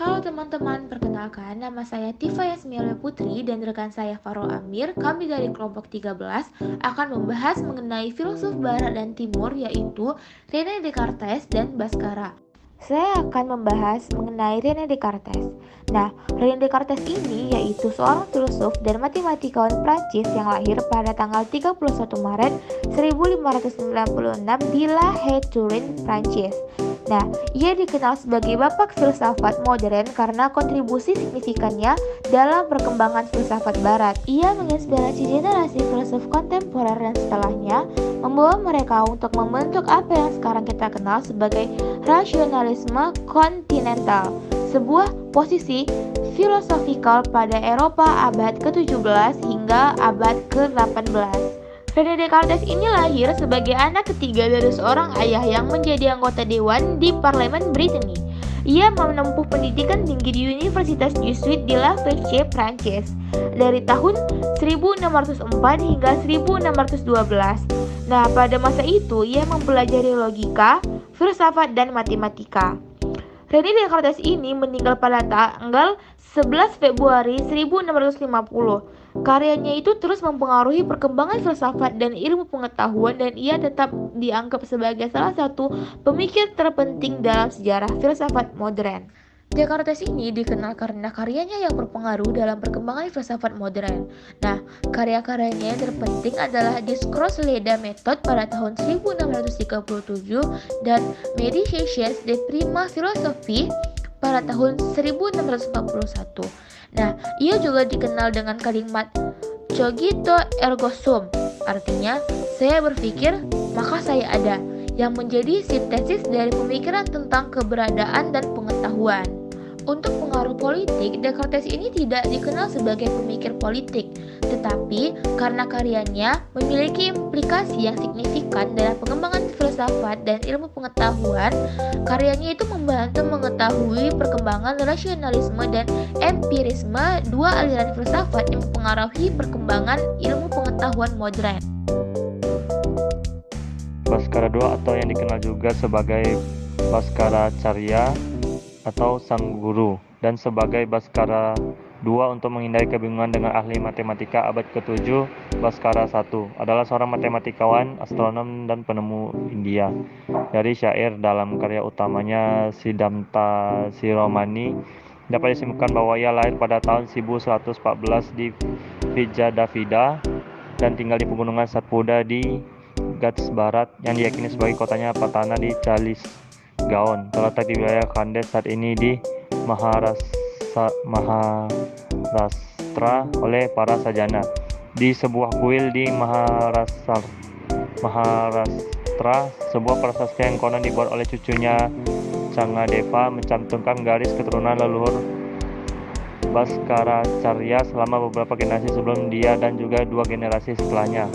Halo teman-teman, perkenalkan nama saya Tifa Yasmiela Putri dan rekan saya Faro Amir. Kami dari kelompok 13 akan membahas mengenai filosof Barat dan Timur yaitu René Descartes dan Bhaskara. Saya akan membahas mengenai René Descartes. Nah, René Descartes ini yaitu seorang filosof dan matematikawan Prancis yang lahir pada tanggal 31 Maret 1596 di La Haye, Turin, Prancis. Nah, ia dikenal sebagai bapak filsafat modern karena kontribusi signifikannya dalam perkembangan filsafat barat. Ia menginspirasi generasi filsuf kontemporer dan setelahnya, membawa mereka untuk membentuk apa yang sekarang kita kenal sebagai rasionalisme kontinental, sebuah posisi filosofikal pada Eropa abad ke-17 hingga abad ke-18. René Descartes ini lahir sebagai anak ketiga dari seorang ayah yang menjadi anggota dewan di Parlemen Britania. Ia menempuh pendidikan tinggi di Universitas Jesuit di La Fèche, Prancis, dari tahun 1604 hingga 1612. Nah, pada masa itu ia mempelajari logika, filsafat, dan matematika. René Descartes ini meninggal pada tanggal 11 Februari 1650. Karyanya itu terus mempengaruhi perkembangan filsafat dan ilmu pengetahuan dan ia tetap dianggap sebagai salah satu pemikir terpenting dalam sejarah filsafat modern. Descartes ini dikenal karena karyanya yang berpengaruh dalam perkembangan filsafat modern. Nah, karya-karyanya yang terpenting adalah Discours de Méthode pada tahun 1637 dan Méditations de Prima Philosophie pada tahun 1641. Nah, ia juga dikenal dengan kalimat cogito ergo sum, artinya saya berpikir maka saya ada, yang menjadi sintesis dari pemikiran tentang keberadaan dan pengetahuan. Untuk pengaruh politik, Descartes ini tidak dikenal sebagai pemikir politik, tetapi karena karyanya memiliki implikasi yang signifikan dalam pengembangan filsafat dan ilmu pengetahuan, karyanya itu membantu mengetahui perkembangan rasionalisme dan empirisme, dua aliran filsafat yang mempengaruhi perkembangan ilmu pengetahuan modern. Bhaskara II atau yang dikenal juga sebagai Bhaskara Carya atau Sang Guru dan sebagai Bhaskara II untuk menghindari kebingungan dengan ahli matematika abad ke-7. Bhaskara I adalah seorang matematikawan, astronom, dan penemu India. Dari syair dalam karya utamanya Siddhamta Shiromani dapat disimpulkan bahwa ia lahir pada tahun 1114 di Vijayadavida dan tinggal di pegunungan Satpuda di Ghats Barat yang diyakini sebagai kotanya Patana di Gaon, terletak di wilayah Khandes saat ini di Maharashtra oleh para sajana. Di sebuah kuil di Maharashtra, sebuah prasasti yang konon dibuat oleh cucunya Changadeva mencantumkan garis keturunan leluhur Bhaskara Carya selama beberapa generasi sebelum dia dan juga dua generasi setelahnya.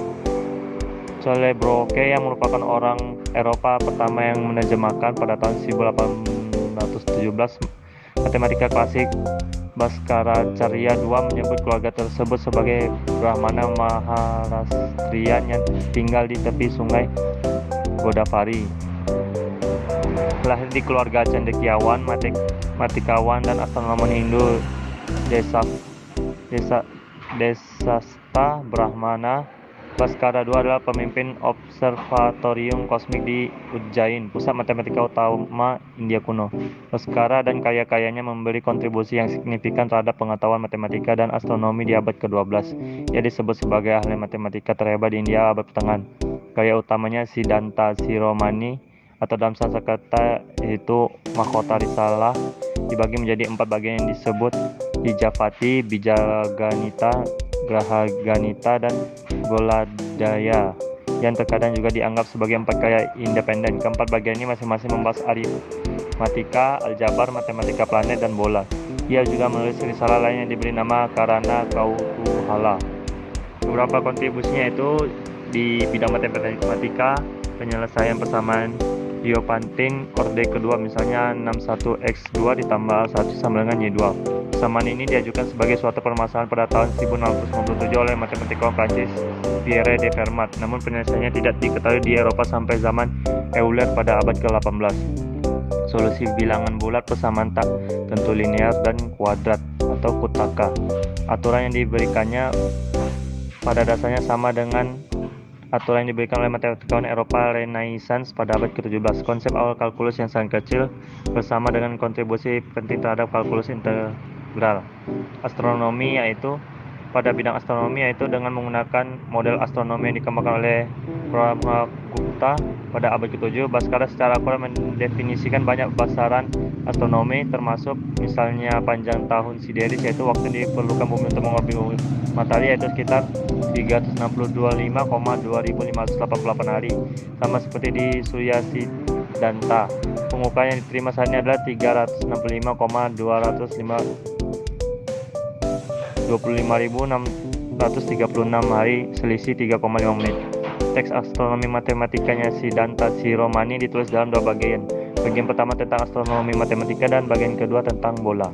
Bolecki yang merupakan orang Eropa pertama yang menerjemahkan pada tahun 1817 matematika klasik. Bhaskara Carya II menyebut keluarga tersebut sebagai Brahmana Maharashtrian yang tinggal di tepi sungai Godavari. Lahir di keluarga cendekiawan, matematikawan, dan astronom Hindu Desasta Brahmana, Bhaskara II adalah pemimpin Observatorium Kosmik di Ujjain, pusat matematika utama India kuno. Bhaskara dan karya-karyanya memberi kontribusi yang signifikan terhadap pengetahuan matematika dan astronomi di abad ke-12. Ia disebut sebagai ahli matematika terhebat di India abad pertengahan. Karya utamanya Siddhamta Shiromani atau dalam Sanskerta yaitu Mahkota Risalah dibagi menjadi 4 bagian yang disebut Bijapati, Bijaganita, Grahaganita, dan Goladaya, yang terkadang juga dianggap sebagai 4 karya independen. Keempat bagian ini masing-masing membahas aritmatika, aljabar, matematika planet, dan bola. Ia juga menulis risalah lain yang diberi nama Karana Kautuhala. Beberapa kontribusinya itu di bidang matematika, penyelesaian persamaan Diophantine orde kedua, misalnya 61x2 ditambah 1 sama dengan y2. Persamaan ini diajukan sebagai suatu permasalahan pada tahun 1697 oleh matematikawan Prancis Pierre de Fermat, namun penyelesaiannya tidak diketahui di Eropa sampai zaman Euler pada abad ke-18. solusi bilangan bulat persamaan tak tentu linear dan kuadrat atau kutaka. Aturan yang diberikannya pada dasarnya sama dengan aturan yang diberikan oleh matematikawan Eropa Renaissance pada abad ke-17. Konsep awal kalkulus yang sangat kecil bersama dengan kontribusi penting terhadap kalkulus integral astronomi pada bidang astronomi yaitu dengan menggunakan model astronomi yang dikembangkan oleh Brahmagupta pada abad ke-7. Bhaskara secara akurat mendefinisikan banyak besaran astronomi termasuk misalnya panjang tahun sideris, yaitu waktu yang diperlukan bumi untuk mengorbit matahari, yaitu sekitar 365,2588 hari, sama seperti di Surya Siddhanta. Pengukuran yang diterima saat ini adalah 365,255636 hari, selisih 3,5 menit. Teks astronomi matematikanya Siddhanta Shiromani ditulis dalam dua bagian. Bagian pertama tentang astronomi matematika dan bagian kedua tentang bola.